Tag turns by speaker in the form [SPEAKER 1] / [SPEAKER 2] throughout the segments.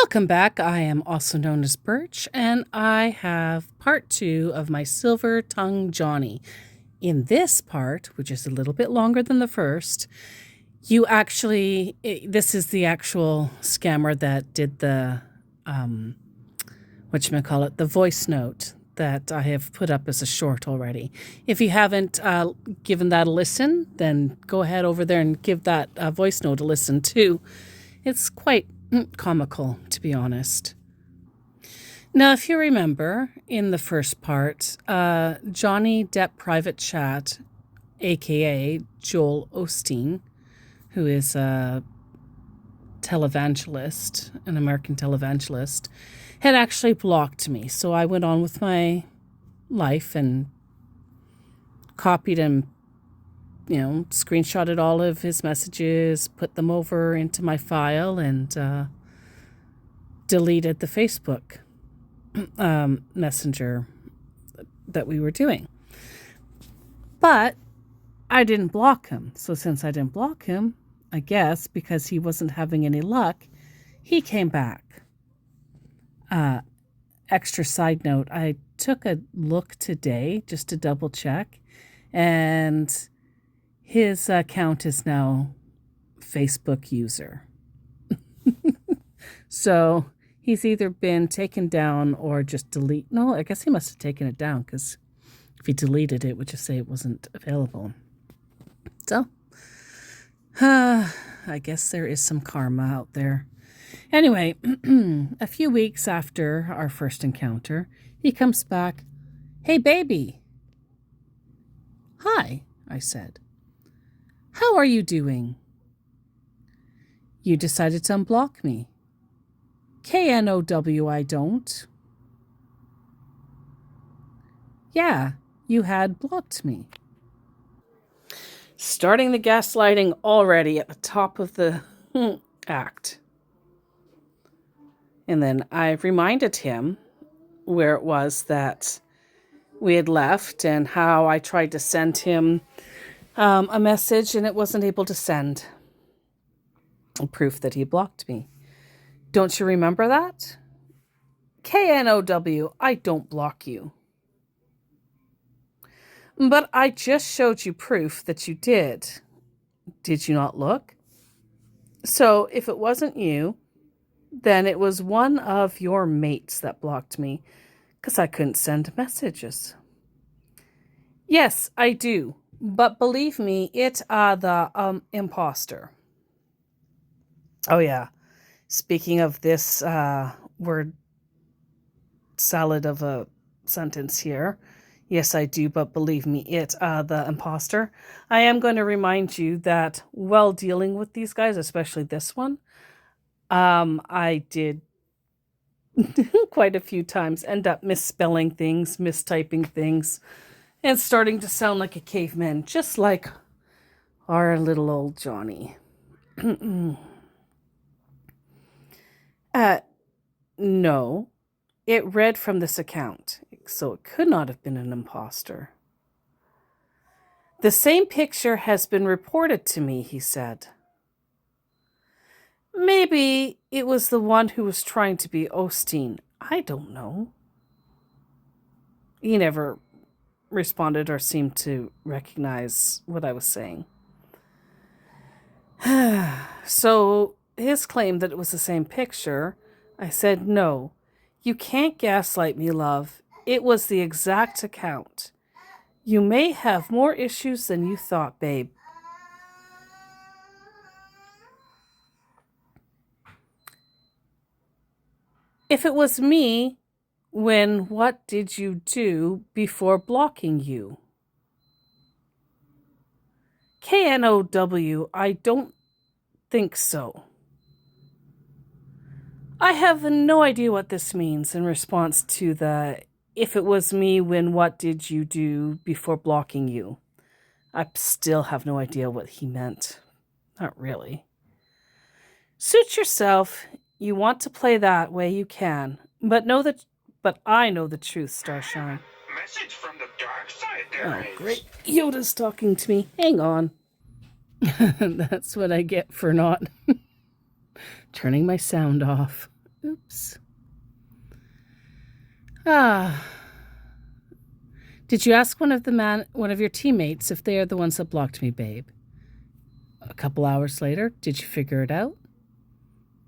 [SPEAKER 1] Welcome back. I am also known as Birch, and I have part 2 of my Silver Tongue Johnny. In this part, which is a little bit longer than the first, this is the actual scammer that did the, the voice note that I have put up as a short already. If you haven't given that a listen, then go ahead over there and give that voice note a listen too. It's quite comical, to be honest. Now, if you remember, in the first part, Johnny Depp Private Chat, a.k.a. Joel Osteen, who is a televangelist, an American televangelist, had actually blocked me. So I went on with my life and copied and screenshotted all of his messages, put them over into my file, and deleted the Facebook messenger that we were doing. But I didn't block him. So since I didn't block him, I guess because he wasn't having any luck, he came back. Extra side note, I took a look today just to double check, and his account is now Facebook user. So he's either been taken down or just deleted. No, I guess he must have taken it down, because if he deleted it, it would just say it wasn't available. So, I guess there is some karma out there. Anyway, a few weeks after our first encounter, he comes back. "Hey, baby." "Hi," I said. "How are you doing?" "You decided to unblock me." "KNOW, I don't." "Yeah, you had blocked me." Starting the gaslighting already at the top of the act. And then I reminded him where it was that we had left and how I tried to send him a message and it wasn't able to send. Proof that he blocked me. "Don't you remember that?" "KNOW, I don't block you." "But I just showed you proof that you did. Did you not look? So if it wasn't you, then it was one of your mates that blocked me, because I couldn't send messages." "Yes, I do. But believe me, it's the imposter." Oh, yeah. Speaking of this word salad of a sentence here, yes, I do, but believe me, it's the imposter. I am going to remind you that while dealing with these guys, especially this one, I did quite a few times end up misspelling things, mistyping things, and starting to sound like a caveman, just like our little old Johnny. No, it read from this account, so it could not have been an imposter. "The same picture has been reported to me," he said. "Maybe it was the one who was trying to be Osteen. I don't know." He never responded or seemed to recognize what I was saying. So his claim that it was the same picture, I said, "No, you can't gaslight me, love. It was the exact account. You may have more issues than you thought, babe." "If it was me, what did you do before blocking you?" "KNOW, I don't think so." I have no idea what this means in response to the "if it was me, what did you do before blocking you?" I still have no idea what he meant. Not really. "Suit yourself. You want to play that way, you can. But I know the truth, Starshine."
[SPEAKER 2] Message from the dark side, guys.
[SPEAKER 1] Oh, great. Yoda's talking to me. Hang on. That's what I get for not turning my sound off. Oops. Ah. Did you ask one of your teammates if they are the ones that blocked me, babe? A couple hours later, did you figure it out?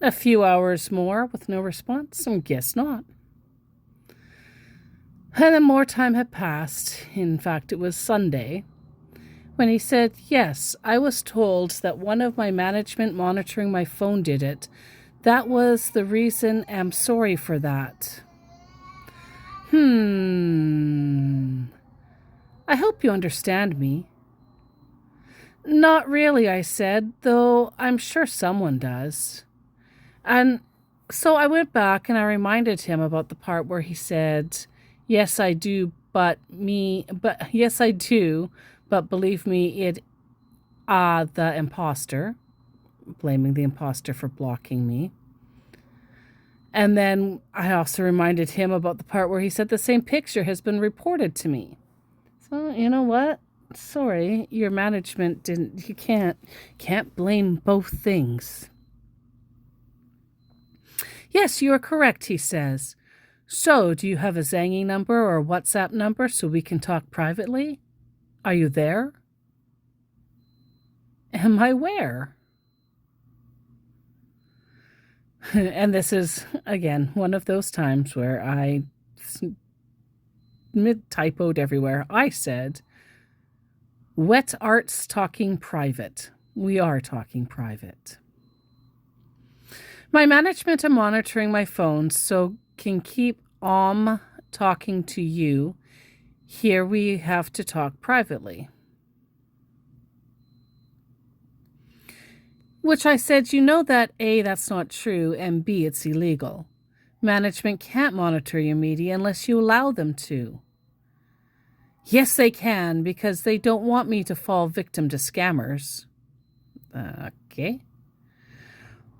[SPEAKER 1] A few hours more with no response? Guess not. And then more time had passed. In fact, it was Sunday when he said, yes, I was told that one of my management monitoring my phone did it. That was the reason. I'm sorry for that. I hope you understand me. Not really, I said, though I'm sure someone does. And so I went back and I reminded him about the part where he said, yes, I do, but yes, I do, but believe me, the imposter, blaming the imposter for blocking me. And then I also reminded him about the part where he said the same picture has been reported to me. So, you know what? Sorry, your management didn't, you can't blame both things. Yes, you are correct, he says. So, do you have a Zangy number or a WhatsApp number so we can talk privately? Are you there? Am I where? And this is, again, one of those times where I typoed everywhere. I said, Wet Arts talking private. We are talking private. My management are monitoring my phone so can keep talking to you. Here we have to talk privately. Which I said, you know that A, that's not true, and B, it's illegal. Management can't monitor your media unless you allow them to. Yes, they can, because they don't want me to fall victim to scammers. Okay.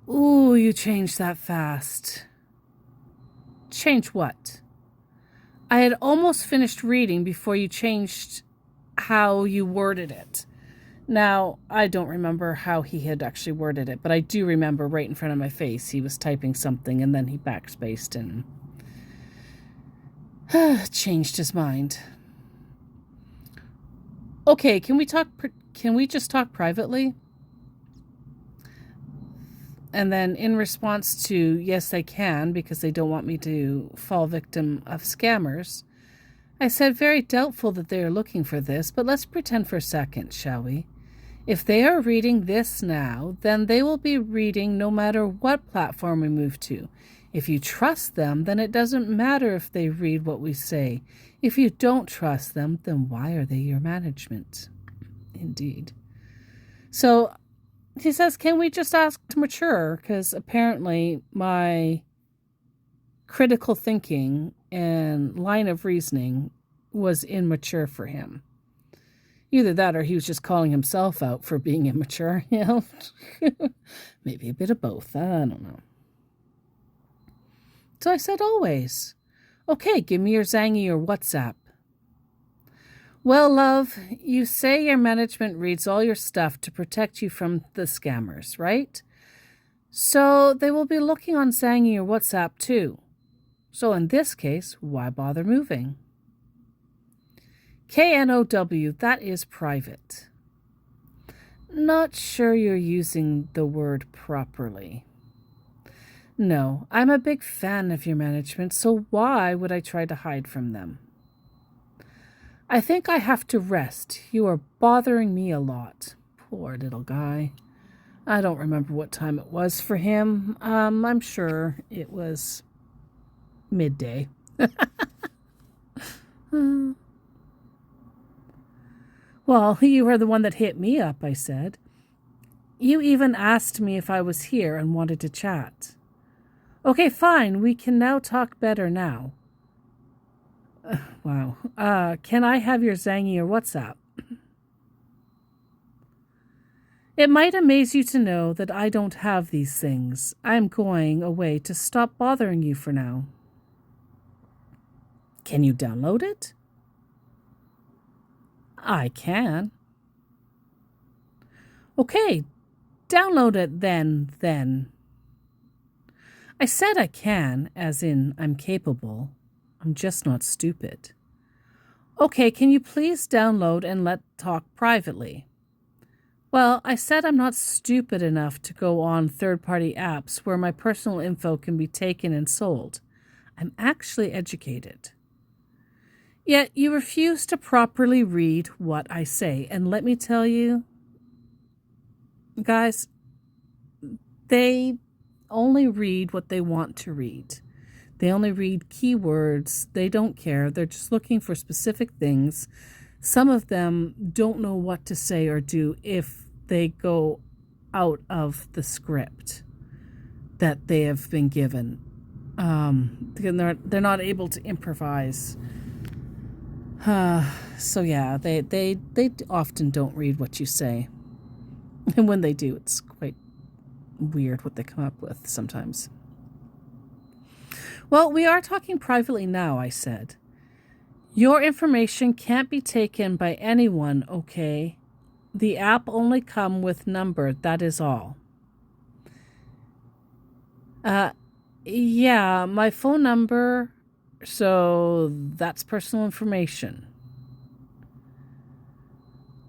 [SPEAKER 1] Ooh, you changed that fast. Change what? I had almost finished reading before you changed how you worded it. Now, I don't remember how he had actually worded it, but I do remember right in front of my face he was typing something and then he backspaced and changed his mind. Okay, can we just talk privately? And then in response to, yes, they can, because they don't want me to fall victim of scammers, I said, very doubtful that they are looking for this, but let's pretend for a second, shall we? If they are reading this now, then they will be reading no matter what platform we move to. If you trust them, then it doesn't matter if they read what we say. If you don't trust them, then why are they your management? Indeed. So he says, can we just ask to mature? Because apparently my critical thinking and line of reasoning was immature for him. Either that or he was just calling himself out for being immature, you know. Maybe a bit of both. I don't know. So I said, always. Okay, give me your Zangy or WhatsApp. Well, love, you say your management reads all your stuff to protect you from the scammers, right? So they will be looking on Zangy or WhatsApp too. So in this case, why bother moving? KNOW, that is private. Not sure you're using the word properly. No, I'm a big fan of your management, so why would I try to hide from them? I think I have to rest. You are bothering me a lot. Poor little guy. I don't remember what time it was for him. I'm sure it was midday. Well, you were the one that hit me up, I said. You even asked me if I was here and wanted to chat. Okay, fine. We can now talk better now. Wow. Can I have your Zangy or WhatsApp? It might amaze you to know that I don't have these things. I'm going away to stop bothering you for now. Can you download it? I can. Okay, download it then. I said I can, as in I'm capable. I'm just not stupid. Okay, can you please download and let's talk privately? Well, I said I'm not stupid enough to go on third-party apps where my personal info can be taken and sold. I'm actually educated. Yet you refuse to properly read what I say. And let me tell you, guys, they only read what they want to read. They only read keywords. They don't care. They're just looking for specific things. Some of them don't know what to say or do if they go out of the script that they have been given. They're not able to improvise. So yeah, they often don't read what you say. And when they do, it's quite weird what they come up with sometimes. Well, we are talking privately now, I said. Your information can't be taken by anyone, okay? The app only come with number, that is all. Yeah, my phone number, so that's personal information.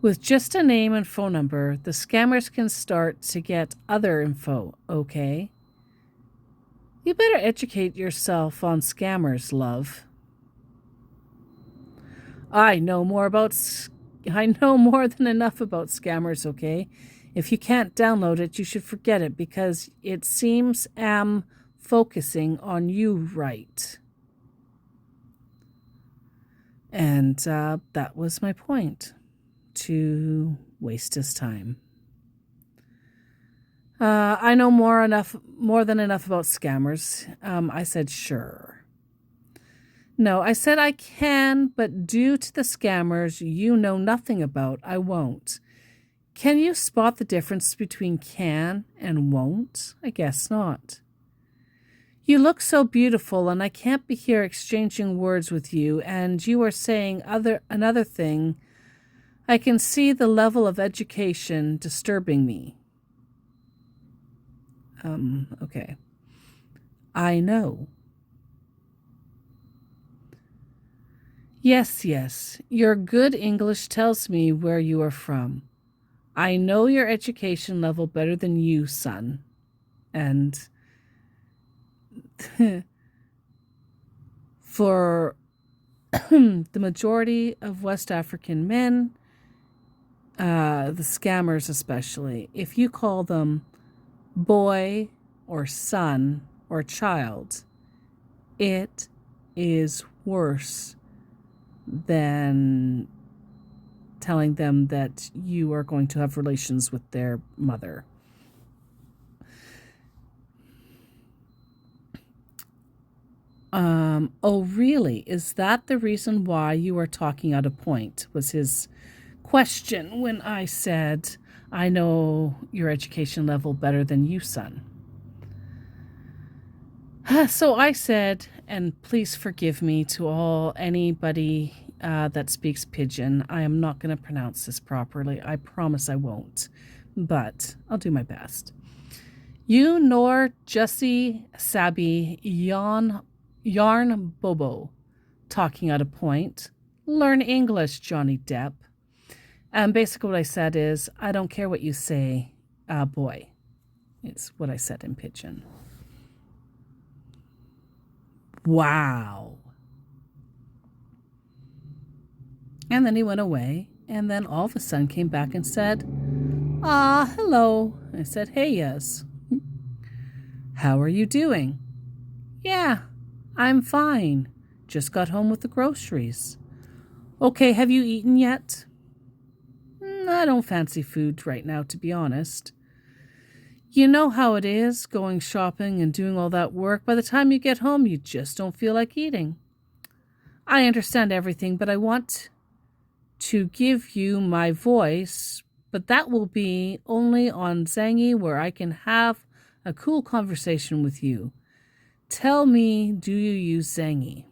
[SPEAKER 1] With just a name and phone number, the scammers can start to get other info, okay? You better educate yourself on scammers, love. I know more than enough about scammers, okay? If you can't download it, you should forget it because it seems I'm focusing on you right. And that was my point, to waste his time. I know more than enough about scammers. I said, sure. No, I said I can, but due to the scammers you know nothing about, I won't. Can you spot the difference between can and won't? I guess not. You look so beautiful, and I can't be here exchanging words with you, and you are saying another thing. I can see the level of education disturbing me. Okay. I know. Yes, your good English tells me where you are from. I know your education level better than you, son. And for the majority of West African men, the scammers especially, if you call them boy or son or child, it is worse than telling them that you are going to have relations with their mother. Oh, really? Is that the reason why you are talking out of point? Was his question when I said, I know your education level better than you, son. So I said, and please forgive me to anybody that speaks Pidgin. I am not going to pronounce this properly. I promise I won't, but I'll do my best. You nor Jesse Sabi Yarn Bobo. Talking out of point. Learn English, Johnny Depp. And basically what I said is, I don't care what you say, boy. It's what I said in Pidgin. Wow. And then he went away, and then all of a sudden came back and said, hello. I said, hey, yes. How are you doing? Yeah, I'm fine. Just got home with the groceries. Okay, have you eaten yet? I don't fancy food right now, to be honest. You know how it is, going shopping and doing all that work. By the time you get home, you just don't feel like eating. I understand everything, but I want to give you my voice, but that will be only on Zangi, where I can have a cool conversation with you. Tell me, do you use Zangi?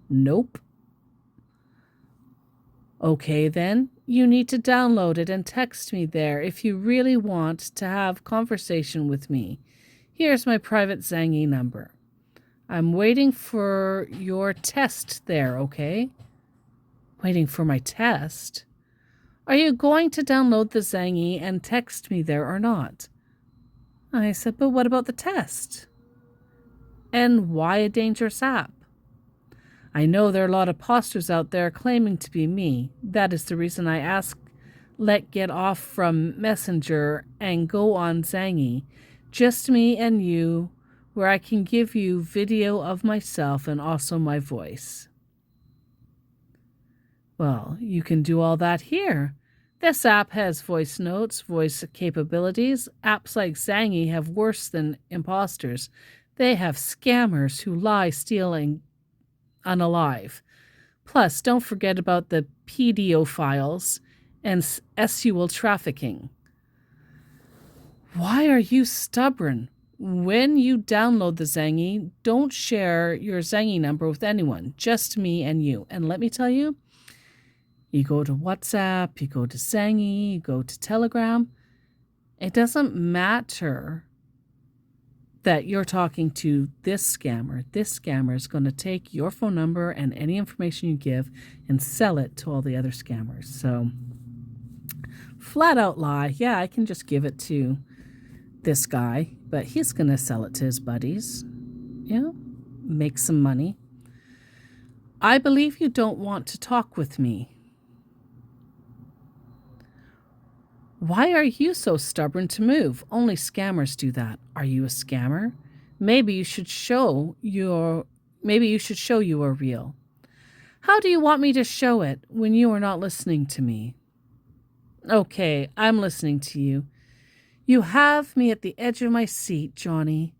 [SPEAKER 1] Nope. Okay, then. You need to download it and text me there if you really want to have conversation with me. Here's my private Zangy number. I'm waiting for your test there, okay? Waiting for my test? Are you going to download the Zangy and text me there or not? I said, but what about the test? And why a dangerous app? I know there are a lot of posters out there claiming to be me. That is the reason I asked let get off from Messenger and go on Zangy. Just me and you, where I can give you video of myself and also my voice. Well, you can do all that here. This app has voice notes, voice capabilities. Apps like Zangy have worse than imposters. They have scammers who lie, steal, and unalive. Plus, don't forget about the PDO files and SUL trafficking. Why are you stubborn? When you download the Zangy, don't share your Zangy number with anyone, just me and you. And let me tell you, you go to WhatsApp, you go to Zangy, you go to Telegram. It doesn't matter that you're talking to this scammer. This scammer is going to take your phone number and any information you give and sell it to all the other scammers. So, flat out lie. Yeah, I can just give it to this guy, but he's going to sell it to his buddies. Make some money. I believe you don't want to talk with me. Why are you so stubborn to move? Only scammers do that. Are you a scammer? Maybe you should show you are real. How do you want me to show it when you are not listening to me? Okay, I'm listening to you. You have me at the edge of my seat, Johnny.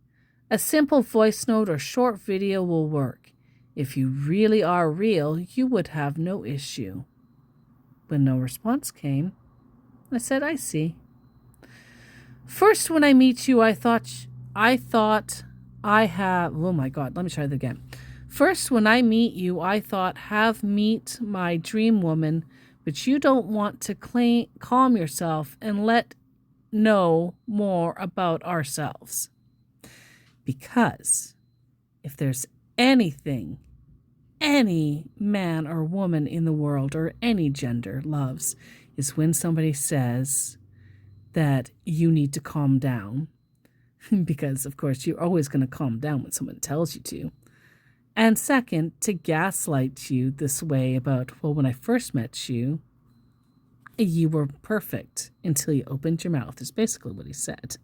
[SPEAKER 1] A simple voice note or short video will work. If you really are real, you would have no issue. When no response came, I said, I see. First, when I meet you, I thought I have, oh my God, let me try that again. First, when I meet you, I thought have meet my dream woman, but you don't want to calm yourself and let know more about ourselves. Because if there's anything any man or woman in the world or any gender loves, is when somebody says that you need to calm down. Because, of course, you're always going to calm down when someone tells you to. And second, to gaslight you this way about, well, when I first met you, you were perfect until you opened your mouth, is basically what he said.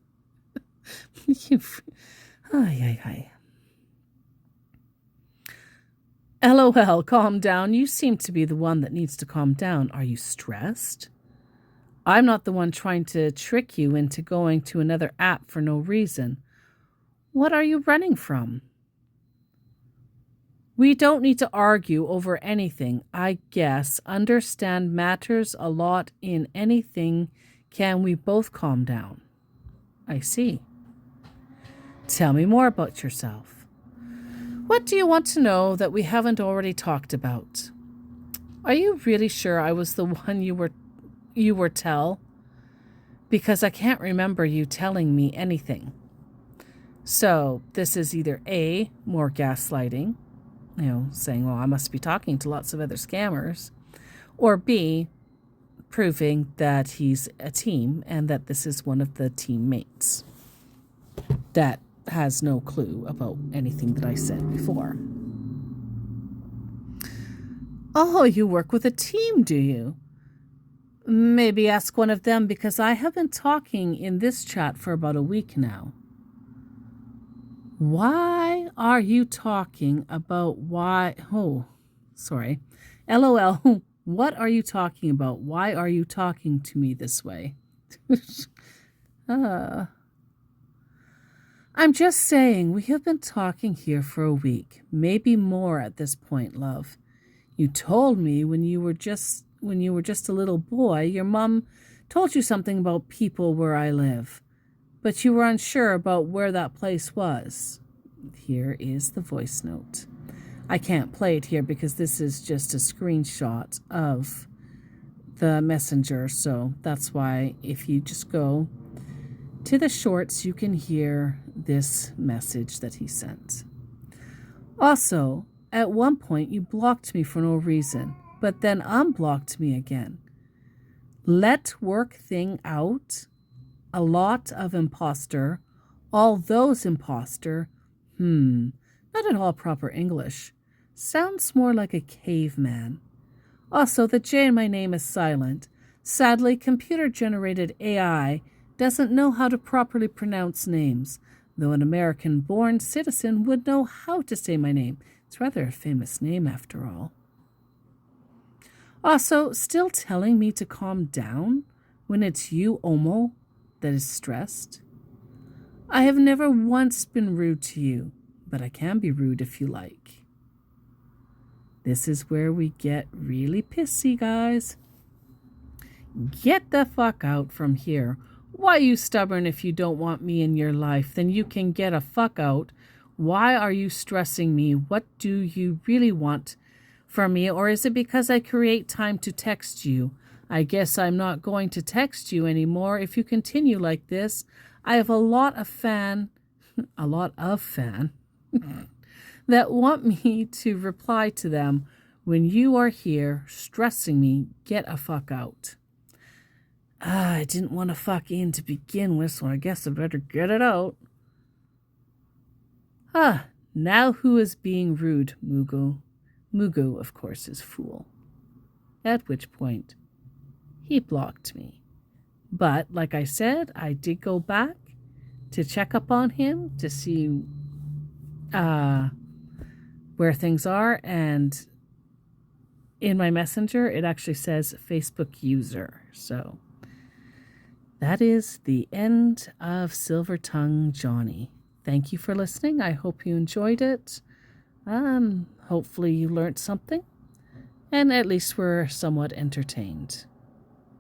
[SPEAKER 1] LOL, calm down. You seem to be the one that needs to calm down. Are you stressed? I'm not the one trying to trick you into going to another app for no reason. What are you running from? We don't need to argue over anything. I guess understand matters a lot in anything. Can we both calm down? I see. Tell me more about yourself. What do you want to know that we haven't already talked about? Are you really sure I was the one you were tell? Because I can't remember you telling me anything. So this is either A, more gaslighting, saying, well, I must be talking to lots of other scammers, or B, proving that he's a team and that this is one of the teammates that has no clue about anything that I said before. Oh, you work with a team, do you? Maybe ask one of them, because I have been talking in this chat for about a week now. Why are you talking about LOL. What are you talking about? Why are you talking to me this way? I'm just saying, we have been talking here for a week, maybe more at this point, love. You told me when you were just a little boy, your mom told you something about people where I live, but you were unsure about where that place was. Here is the voice note. I can't play it here because this is just a screenshot of the messenger, so that's why if you just go to the shorts, you can hear this message that he sent. Also, at one point you blocked me for no reason, but then unblocked me again. Let work thing out. A lot of imposter. All those imposter. Not at all proper English. Sounds more like a caveman. Also, the J in my name is silent. Sadly, computer-generated AI doesn't know how to properly pronounce names, though an American-born citizen would know how to say my name. It's rather a famous name, after all. Also, still telling me to calm down when it's you, Omo, that is stressed? I have never once been rude to you, but I can be rude if you like. This is where we get really pissy, guys. Get the fuck out from here. Why are you stubborn if you don't want me in your life? Then you can get a fuck out. Why are you stressing me? What do you really want from me? Or is it because I create time to text you? I guess I'm not going to text you anymore if you continue like this. I have a lot of fan that want me to reply to them when you are here stressing me. Get a fuck out. I didn't want to fuck in to begin with, so I guess I better get it out. Now who is being rude, Mugo? Mugo, of course, is fool. At which point, he blocked me. But, like I said, I did go back to check up on him to see where things are, and in my messenger it actually says Facebook user. So that is the end of Silver Tongue Johnny. Thank you for listening. I hope you enjoyed it. Hopefully you learned something, and at least were somewhat entertained.